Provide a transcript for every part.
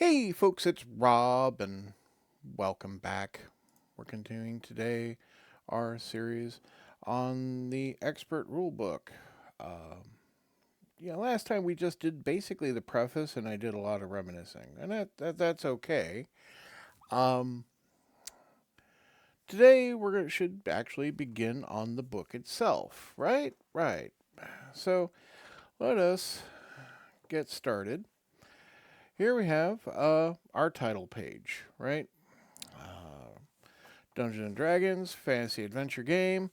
Hey folks, it's Rob and welcome back. We're continuing today our series on the expert rulebook. Last time we just did basically the preface and I did a lot of reminiscing, and that's okay. Um, Today should actually begin on the book itself, right? Right. So let us get started. Here we have our title page, right? Uh, Dungeons and Dragons Fantasy Adventure Game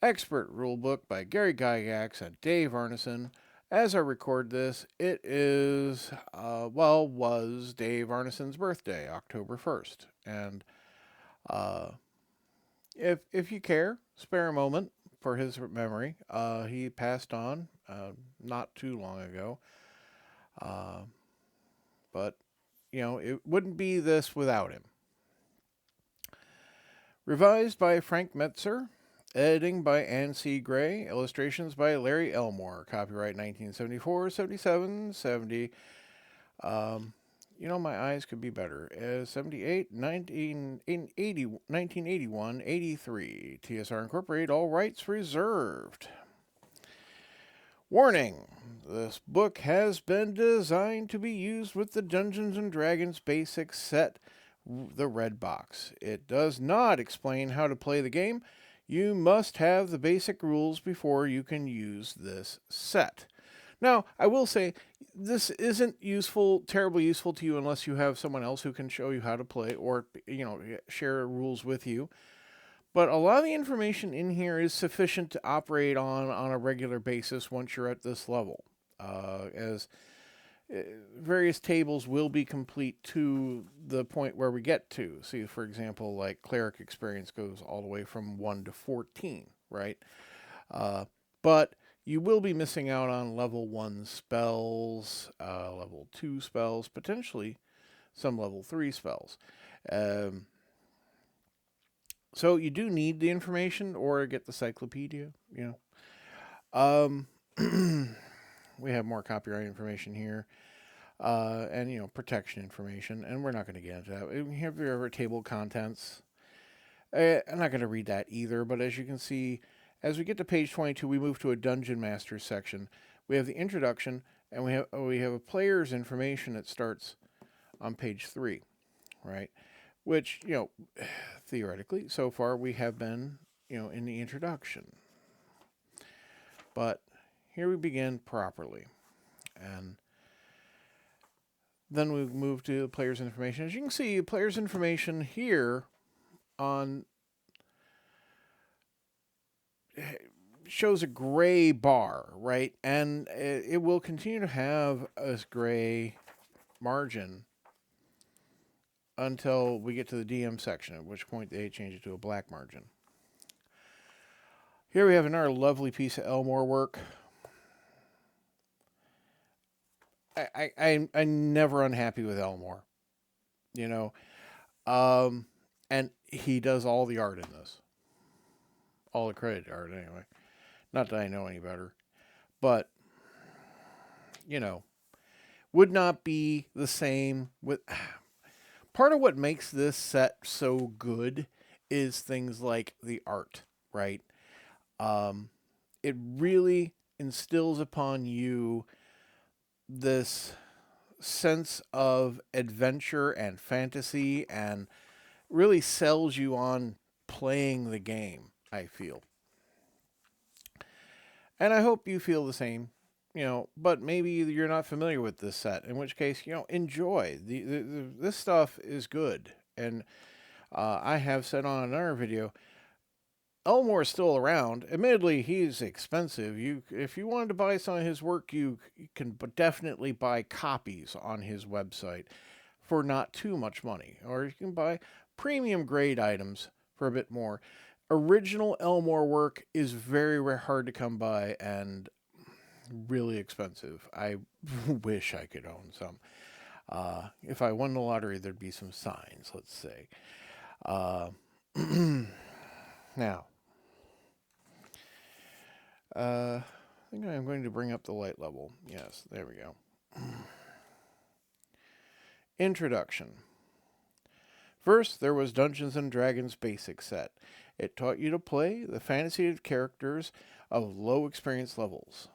Expert Rulebook by Gary Gygax and Dave Arneson. As I record this, it is, was Dave Arneson's birthday, October 1st. And uh, if you care, spare a moment for his memory. He passed on not too long ago. Uh, but, it wouldn't be this without him. Revised by Frank Metzer. Editing by Ann C. Gray. Illustrations by Larry Elmore. Copyright 1974, 77, 70. My eyes could be better. 78, 1980, 1981, 83. TSR Incorporated. All rights reserved. Warning. This book has been designed to be used with the Dungeons & Dragons basic set, the red box. It does not explain how to play the game. You must have the basic rules before you can use this set. Now, I will say, this isn't terribly useful to you unless you have someone else who can show you how to play or, share rules with you. But a lot of the information in here is sufficient to operate on a regular basis once you're at this level. As various tables will be complete to the point where we get to. See, for example, like cleric experience goes all the way from 1 to 14, right? But you will be missing out on level 1 spells, level 2 spells, potentially some level 3 spells. So you do need the information or get the cyclopedia, we have more copyright information here. And protection information, and we're not going to get into that. We have our table of contents. I'm not going to read that either, but as you can see, as we get to page 22, we move to a Dungeon Master section. We have the introduction, and we have a player's information that starts on page 3, right? Which, theoretically, so far we have been, in the introduction. But here we begin properly. And then we move to the player's information. As you can see, player's information here on shows a gray bar, right? And it will continue to have a gray margin until we get to the DM section, at which point they change it to a black margin. Here we have another lovely piece of Elmore work. I'm never unhappy with Elmore, and he does all the art in this, all the credit art anyway. Not that I know any better, but would not be the same with. Part of what makes this set so good is things like the art, right? It really instills upon you this sense of adventure and fantasy and really sells you on playing the game, I feel. And I hope you feel the same, but maybe you're not familiar with this set, in which case, enjoy. This stuff is good. And I have said on another video, Elmore is still around. Admittedly, he's expensive. If you wanted to buy some of his work, you can definitely buy copies on his website for not too much money. Or you can buy premium grade items for a bit more. Original Elmore work is very hard to come by and really expensive. I wish I could own some. If I won the lottery, there'd be some signs, let's say. Now, I think I'm going to bring up the light level. Yes, there we go. Introduction. First, there was Dungeons and Dragons Basic Set. It taught you to play the fantasy characters of low experience levels,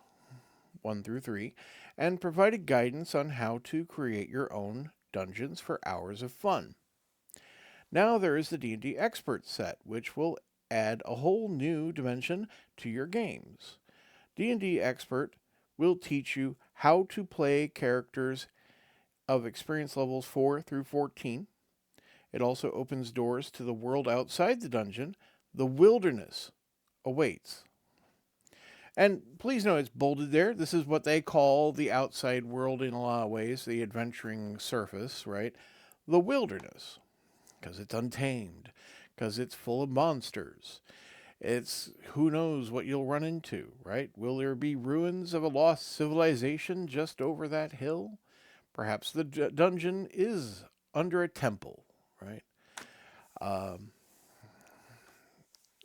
1 through 3, and provided guidance on how to create your own dungeons for hours of fun. Now there is the D&D Expert Set, which will add a whole new dimension to your games. D&D Expert will teach you how to play characters of experience levels 4 through 14. It also opens doors to the world outside the dungeon. The wilderness awaits. And please know it's bolded there. This is what they call the outside world in a lot of ways, the adventuring surface, right? The wilderness, because it's untamed, because it's full of monsters. It's who knows what you'll run into, right? Will there be ruins of a lost civilization just over that hill? Perhaps the dungeon is under a temple, right?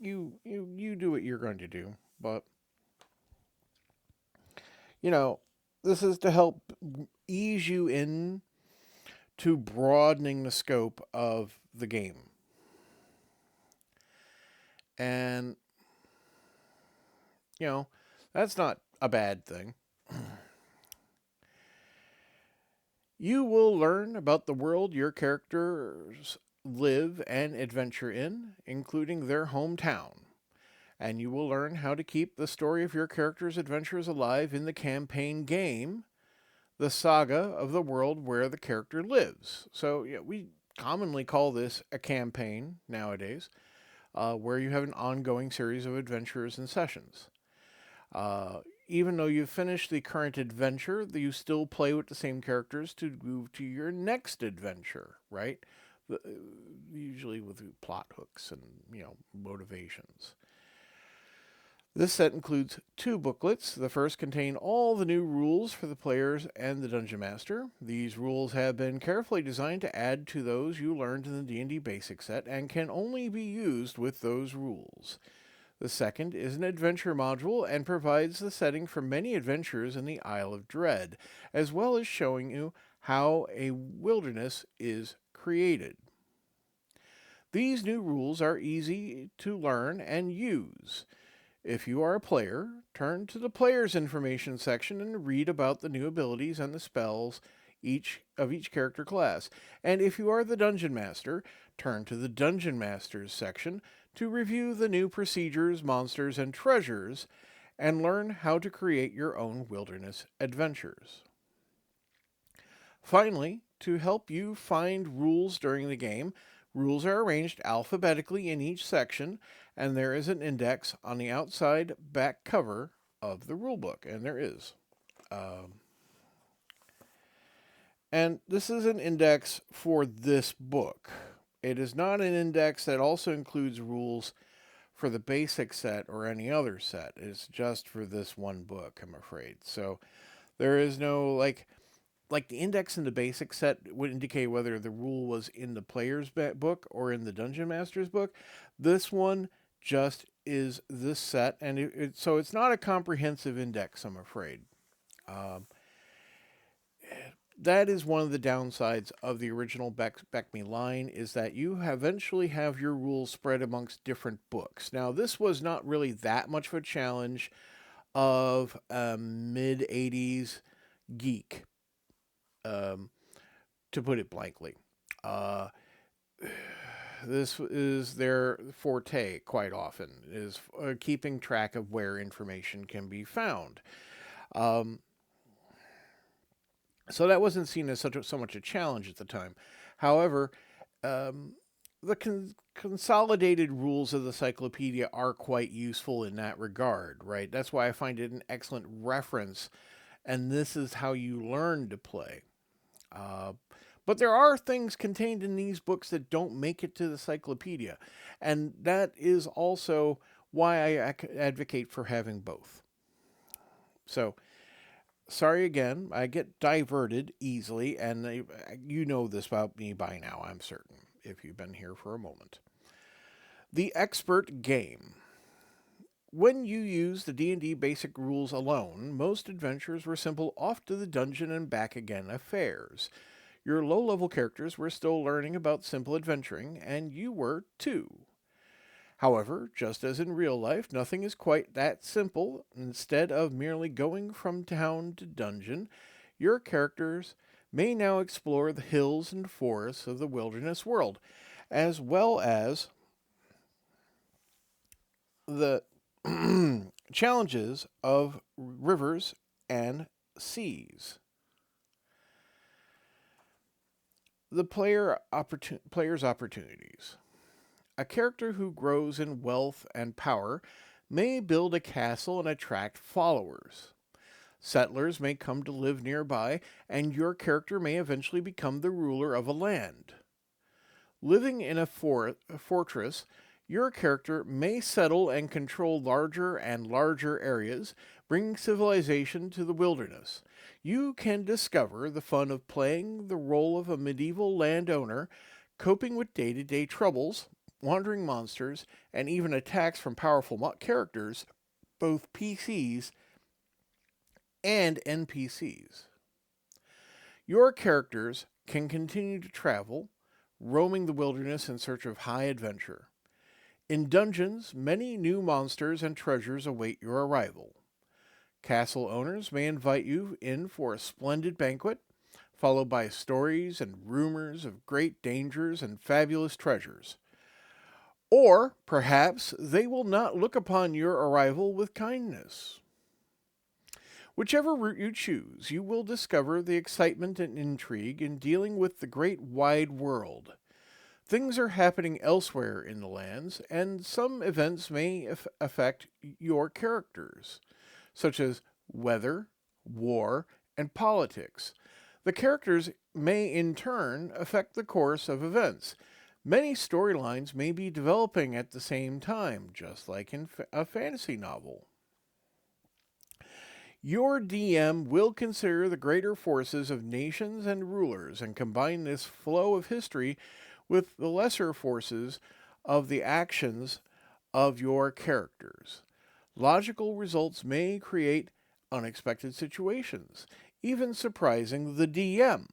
You do what you're going to do, but this is to help ease you in to broadening the scope of the game. And that's not a bad thing. You will learn about the world your characters live and adventure in, including their hometown. And you will learn how to keep the story of your character's adventures alive in the campaign game, the saga of the world where the character lives. So we commonly call this a campaign nowadays, where you have an ongoing series of adventures and sessions. Even though you've finished the current adventure, you still play with the same characters to move to your next adventure, right? Usually with plot hooks and, motivations. This set includes 2 booklets. The first contain all the new rules for the players and the Dungeon Master. These rules have been carefully designed to add to those you learned in the D&D Basic Set and can only be used with those rules. The second is an adventure module and provides the setting for many adventures in the Isle of Dread, as well as showing you how a wilderness is created. These new rules are easy to learn and use. If you are a player, turn to the Player's Information section and read about the new abilities and the spells each character class. And if you are the Dungeon Master, turn to the Dungeon Master's section to review the new procedures, monsters, and treasures, and learn how to create your own wilderness adventures. Finally, to help you find rules during the game, rules are arranged alphabetically in each section, and there is an index on the outside back cover of the rulebook, and there is. And this is an index for this book. It is not an index that also includes rules for the basic set or any other set. It's just for this one book, I'm afraid. So there is no, like the index in the basic set would indicate whether the rule was in the player's book or in the Dungeon Master's book. This one just is this set, and so it's not a comprehensive index, I'm afraid. That is one of the downsides of the original Back Me line, is that you eventually have your rules spread amongst different books. Now, this was not really that much of a challenge of a mid-'80s geek, to put it blankly. This is their forte quite often, is keeping track of where information can be found. So that wasn't seen as so much a challenge at the time. However, the consolidated rules of the cyclopedia are quite useful in that regard, right? That's why I find it an excellent reference, and this is how you learn to play. But there are things contained in these books that don't make it to the cyclopedia, and that is also why I advocate for having both. So, sorry again, I get diverted easily, and you know this about me by now, I'm certain, if you've been here for a moment. The Expert Game. When you use the D&D basic rules alone, most adventures were simple off to the dungeon and back again affairs. Your low level characters were still learning about simple adventuring, and you were too. However, just as in real life, nothing is quite that simple. Instead of merely going from town to dungeon, your characters may now explore the hills and forests of the wilderness world, as well as the challenges of rivers and seas. The player's opportunities. A character who grows in wealth and power may build a castle and attract followers. Settlers may come to live nearby, and your character may eventually become the ruler of a land. Living in a fortress, your character may settle and control larger and larger areas, bringing civilization to the wilderness. You can discover the fun of playing the role of a medieval landowner, coping with day to day troubles, wandering monsters, and even attacks from powerful characters, both PCs and NPCs. Your characters can continue to travel, roaming the wilderness in search of high adventure. In dungeons, many new monsters and treasures await your arrival. Castle owners may invite you in for a splendid banquet, followed by stories and rumors of great dangers and fabulous treasures. Or perhaps they will not look upon your arrival with kindness. Whichever route you choose, you will discover the excitement and intrigue in dealing with the great wide world. Things are happening elsewhere in the lands, and some events may affect your characters, such as weather, war, and politics. The characters may in turn affect the course of events. Many storylines may be developing at the same time, just like in a fantasy novel. Your DM will consider the greater forces of nations and rulers and combine this flow of history with the lesser forces of the actions of your characters. Logical results may create unexpected situations, even surprising the DM.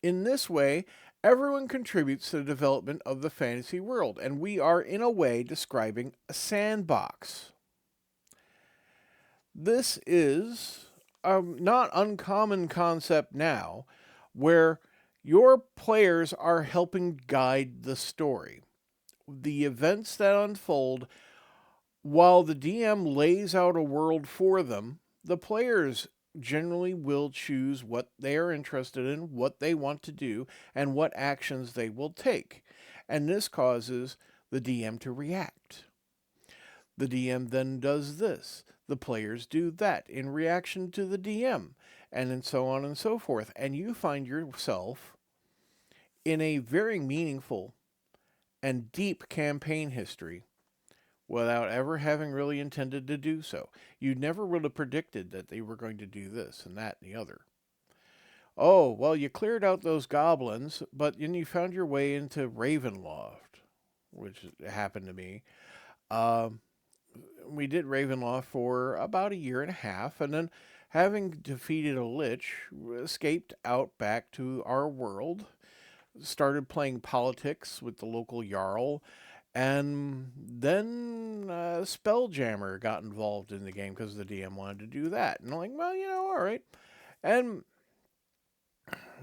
In this way, everyone contributes to the development of the fantasy world, and we are, in a way, describing a sandbox. This is a not uncommon concept now, where your players are helping guide the story. The events that unfold, while the DM lays out a world for them, the players generally will choose what they are interested in, what they want to do, and what actions they will take. And this causes the DM to react. The DM then does this. The players do that in reaction to the DM, and then so on and so forth. And you find yourself in a very meaningful and deep campaign history without ever having really intended to do so. You never would have predicted that they were going to do this and that and the other. Oh, well, you cleared out those goblins, but then you found your way into Ravenloft, which happened to me. Um, we did Ravenloft for about a year and a half, and then, having defeated a lich, escaped out back to our world, started playing politics with the local jarl, and then Spelljammer got involved in the game because the DM wanted to do that. And I'm like, well, all right. And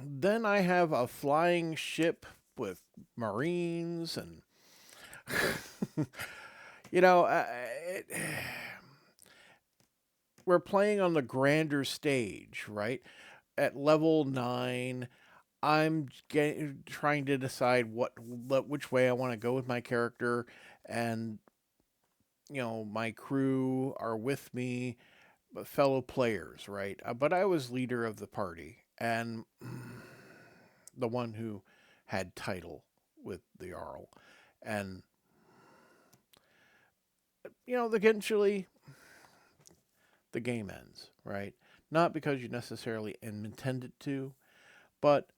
then I have a flying ship with marines and, you know, we're playing on the grander stage, right? At level 9, trying to decide which way I want to go with my character, and my crew are with me, fellow players, right? But I was leader of the party and the one who had title with the Jarl, and eventually the game ends, right? Not because you necessarily intended to, but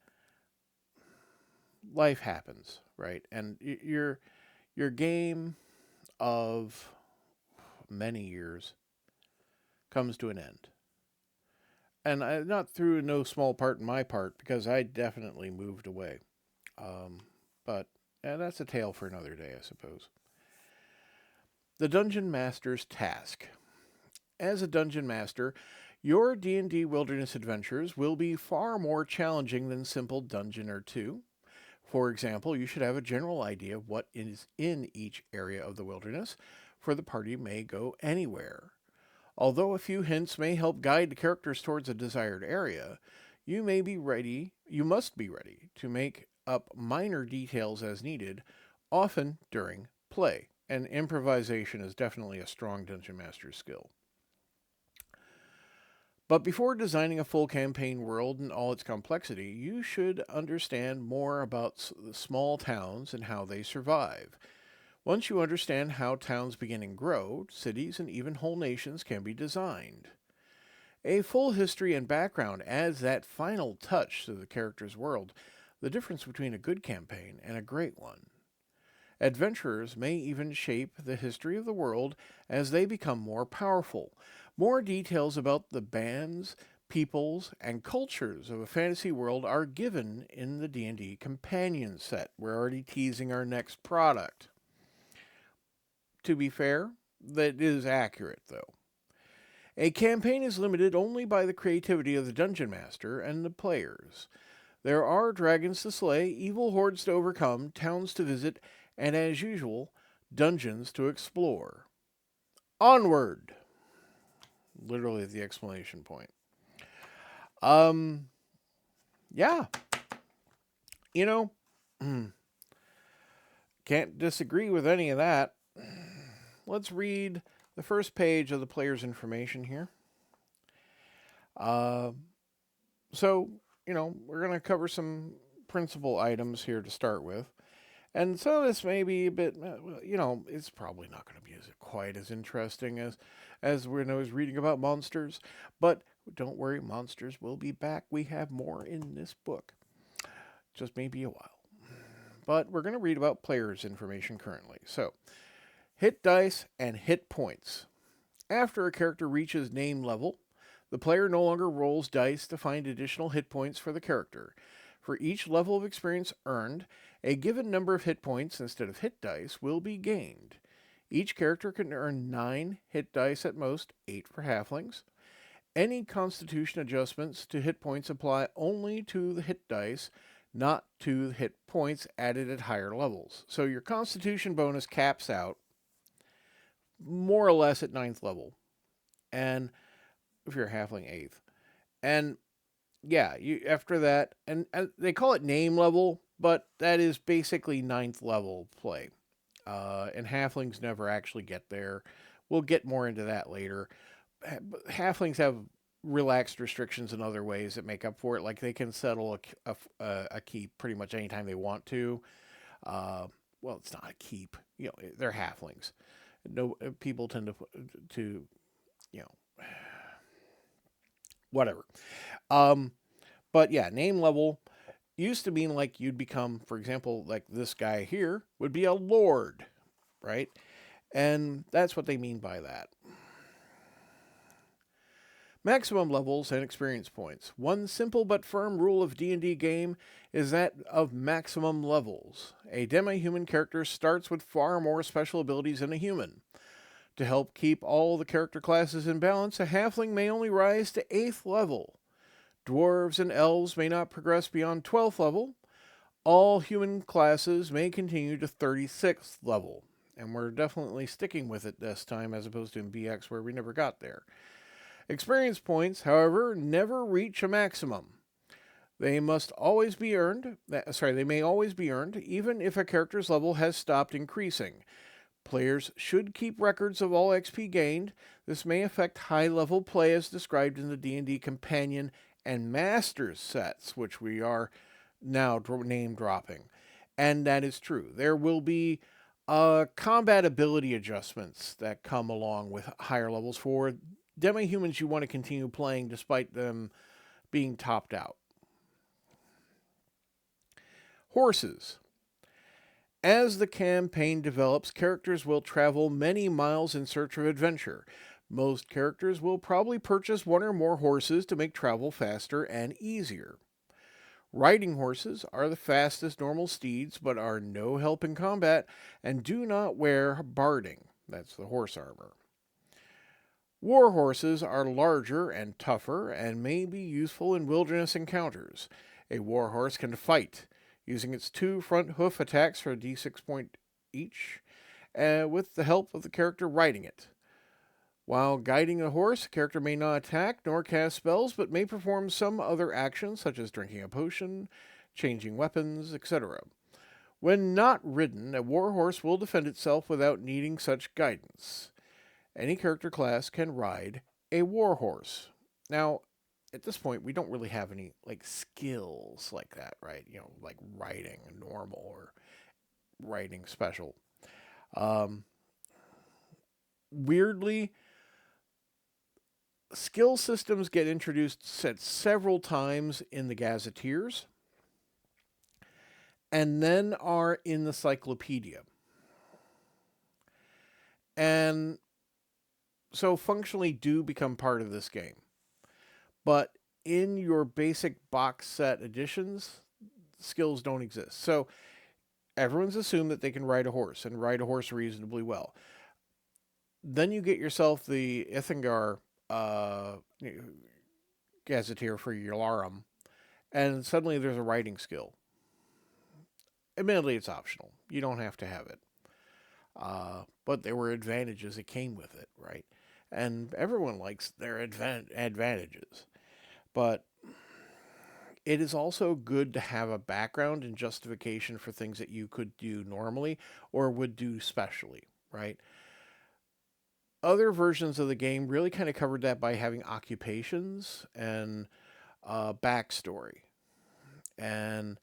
life happens, right? And your game of many years comes to an end. and not through no small part in my part, because I definitely moved away. Um, but that's a tale for another day, I suppose. The Dungeon Master's Task. As a dungeon master, your D&D wilderness adventures will be far more challenging than simple dungeon or two. For example, you should have a general idea of what is in each area of the wilderness, for the party may go anywhere. Although a few hints may help guide the characters towards a desired area, you must be ready to make up minor details as needed, often during play. And improvisation is definitely a strong dungeon master's skill. But before designing a full campaign world in all its complexity, you should understand more about small towns and how they survive. Once you understand how towns begin and grow, cities and even whole nations can be designed. A full history and background adds that final touch to the character's world, the difference between a good campaign and a great one. Adventurers may even shape the history of the world as they become more powerful. More details about the bands, peoples, and cultures of a fantasy world are given in the D&D companion set. We're already teasing our next product. To be fair, that is accurate though. A campaign is limited only by the creativity of the dungeon master and the players. There are dragons to slay, evil hordes to overcome, towns to visit, and as usual, dungeons to explore. Onward! Literally the exclamation point. Um, yeah. You know, can't disagree with any of that. Let's read the first page of the player's information here. Uh, so, we're going to cover some principal items here to start with. And so this may be a bit, it's probably not going to be quite as interesting as when I was reading about monsters. But don't worry, monsters will be back. We have more in this book. Just maybe a while. But we're going to read about players' information currently. So, hit dice and hit points. After a character reaches name level, the player no longer rolls dice to find additional hit points for the character. For each level of experience earned, a given number of hit points instead of hit dice will be gained. Each character can earn 9 hit dice at most, 8 for halflings. Any constitution adjustments to hit points apply only to the hit dice, not to the hit points added at higher levels. So your constitution bonus caps out more or less at 9th level. And if you're a halfling, 8th. And yeah, you after that, and they call it name level, but that is basically 9th level play. And halflings never actually get there. We'll get more into that later. Halflings have relaxed restrictions in other ways that make up for it. Like they can settle a keep pretty much anytime they want to. Well, it's not a keep. They're halflings. No, people tend to whatever. But yeah, name level used to mean like you'd become, for example, like this guy here would be a lord, right? And that's what they mean by that. Maximum levels and experience points. One simple but firm rule of D&D game is that of maximum levels. A demi-human character starts with far more special abilities than a human. To help keep all the character classes in balance, a halfling may only rise to 8th level. Dwarves and elves may not progress beyond 12th level. All human classes may continue to 36th level. And we're definitely sticking with it this time as opposed to in BX where we never got there. Experience points, however, never reach a maximum. They must always be earned. They may always be earned, even if a character's level has stopped increasing. Players should keep records of all XP gained. This may affect high-level play as described in the D&D Companion and Masters sets, which we are now name dropping. And that is true. There will be combat ability adjustments that come along with higher levels for demi-humans you want to continue playing despite them being topped out. Horses. As the campaign develops, characters will travel many miles in search of adventure. Most characters will probably purchase one or more horses to make travel faster and easier. Riding horses are the fastest normal steeds, but are no help in combat and do not wear barding. That's the horse armor. War horses are larger and tougher and may be useful in wilderness encounters. A war horse can fight, using its two front hoof attacks for a d6 point each, with the help of the character riding it. While guiding a horse, a character may not attack nor cast spells, but may perform some other actions such as drinking a potion, changing weapons, etc. When not ridden, a war horse will defend itself without needing such guidance. Any character class can ride a war horse. Now, at this point, we don't really have any skills like that, right? Like riding normal or riding special. Weirdly, skill systems get introduced several times in the Gazetteers and then are in the Cyclopedia. And so functionally do become part of this game. But in your basic box set editions, skills don't exist. So everyone's assumed that they can ride a horse and ride a horse reasonably well. Then you get yourself the Ithangar Gazetteer for Yalarum, and suddenly there's a riding skill. Admittedly, it's optional. You don't have to have it. But there were advantages that came with it, right? And everyone likes their advantages. But it is also good to have a background and justification for things that you could do normally or would do specially, right? Other versions of the game really kind of covered that by having occupations and backstory. And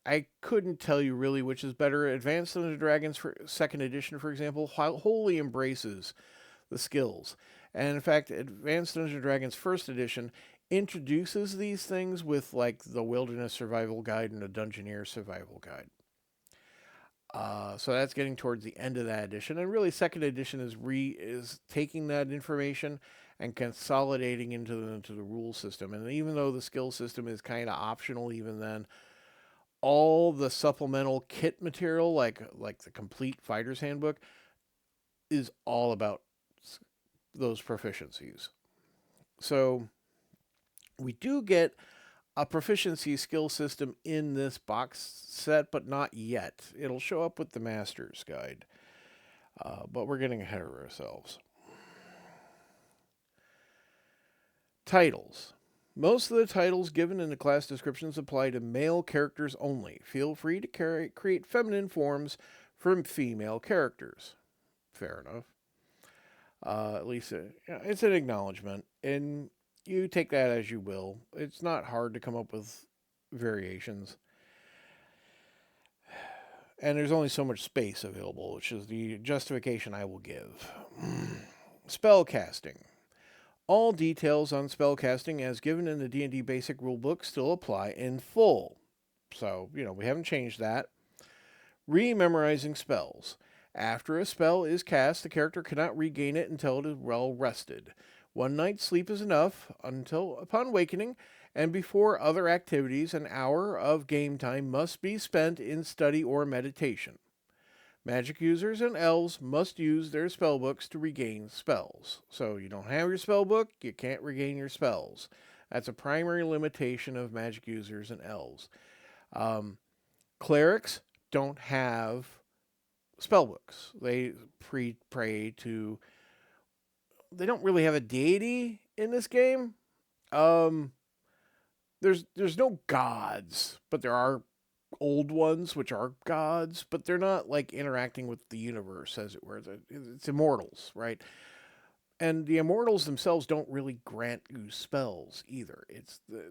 I couldn't tell you really which is better. Advanced Dungeons and Dragons for second edition, for example, wholly embraces the skills. And in fact, Advanced Dungeons and Dragons first edition introduces these things with the Wilderness Survival Guide and a Dungeoneer Survival Guide. So that's getting towards the end of that edition, and really second edition is taking that information and consolidating into the rule system. And even though the skill system is kind of optional, even then, all the supplemental kit material, like the complete fighter's handbook, is all about those proficiencies. So we do get a proficiency skill system in this box set, but not yet. It'll show up with the Master's Guide. But we're getting ahead of ourselves. Titles. Most of the titles given in the class descriptions apply to male characters only. Feel free to create feminine forms from female characters. Fair enough. At least it's an acknowledgement, and you take that as you will. It's not hard to come up with variations. And there's only so much space available, which is the justification I will give. Spell casting. All details on spellcasting as given in the D&D Basic Rulebook still apply in full. So, we haven't changed that. Rememorizing spells. After a spell is cast, the character cannot regain it until it is well rested. One night's sleep is enough until upon awakening, and before other activities, an hour of game time must be spent in study or meditation. Magic users and elves must use their spellbooks to regain spells. So you don't have your spellbook, you can't regain your spells. That's a primary limitation of magic users and elves. Clerics don't have spellbooks. They pray to... They don't really have a deity in this game. There's no gods, but there are old ones which are gods, but they're not interacting with the universe, as it were. It's immortals, right? And the immortals themselves don't really grant you spells either.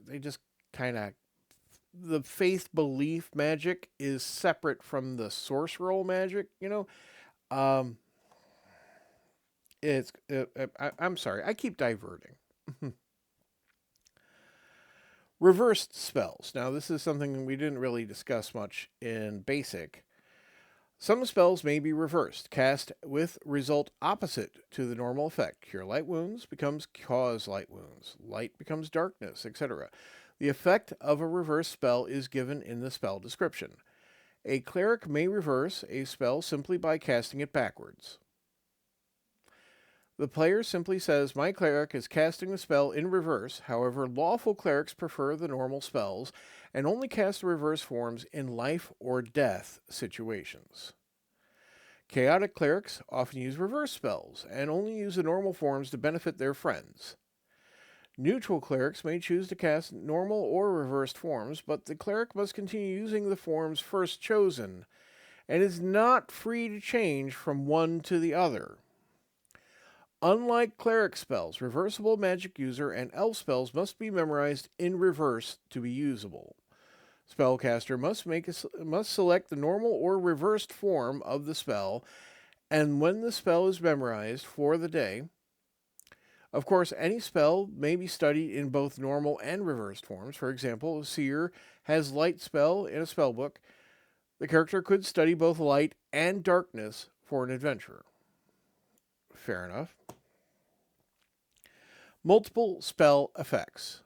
They just kind of... The faith belief magic is separate from the source roll magic, I'm sorry, I keep diverting. Reversed spells. Now, this is something we didn't really discuss much in Basic. Some spells may be reversed, cast with result opposite to the normal effect. Cure light wounds becomes cause light wounds. Light becomes darkness, etc. The effect of a reverse spell is given in the spell description. A cleric may reverse a spell simply by casting it backwards. The player simply says, "My cleric is casting the spell in reverse." However, lawful clerics prefer the normal spells and only cast the reverse forms in life or death situations. Chaotic clerics often use reverse spells and only use the normal forms to benefit their friends. Neutral clerics may choose to cast normal or reversed forms, but the cleric must continue using the forms first chosen and is not free to change from one to the other. Unlike cleric spells, reversible magic user and elf spells must be memorized in reverse to be usable. Spellcaster must select the normal or reversed form of the spell, and when the spell is memorized for the day. Of course, any spell may be studied in both normal and reversed forms. For example, a seer has light spell in a spellbook. The character could study both light and darkness for an adventurer. Fair enough. Multiple spell effects.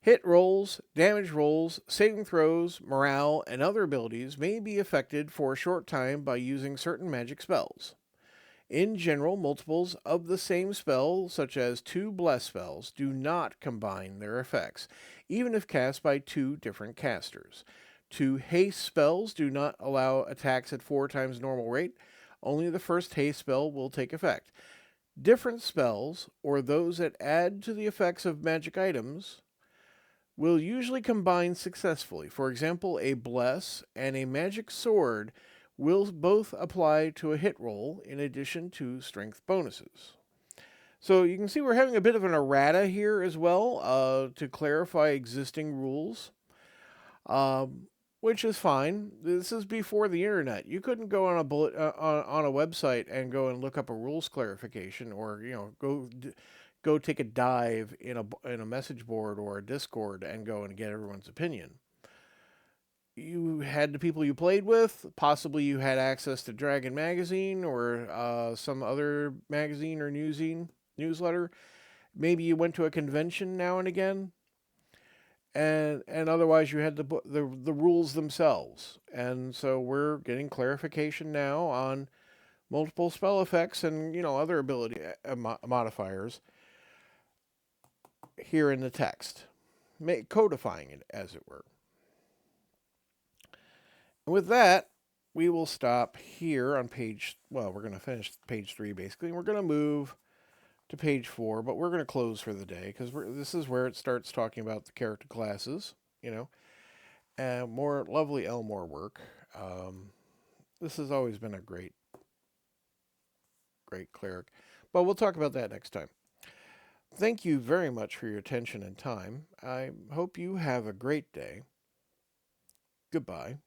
Hit rolls, damage rolls, saving throws, morale, and other abilities may be affected for a short time by using certain magic spells. In general, multiples of the same spell, such as 2 bless spells, do not combine their effects, even if cast by 2 different casters. 2 haste spells do not allow attacks at 4 times normal rate. Only the first haste spell will take effect. Different spells, or those that add to the effects of magic items, will usually combine successfully. For example, a bless and a magic sword will both apply to a hit roll in addition to strength bonuses. So you can see we're having a bit of an errata here as well to clarify existing rules, which is fine. This is before the internet. You couldn't go on a website and go and look up a rules clarification, or go take a dive in a message board or a Discord and go and get everyone's opinion. You had the people you played with. Possibly you had access to Dragon Magazine or some other magazine or newsletter. Maybe you went to a convention now and again, and otherwise you had the rules themselves. And so we're getting clarification now on multiple spell effects and other ability modifiers here in the text, codifying it, as it were. And with that, we will stop here on we're going to finish page 3 basically, and we're going to move to page 4, but we're going to close for the day because this is where it starts talking about the character classes, and more lovely Elmore work. This has always been a great cleric, but we'll talk about that next time. Thank you very much for your attention and time. I hope you have a great day. Goodbye.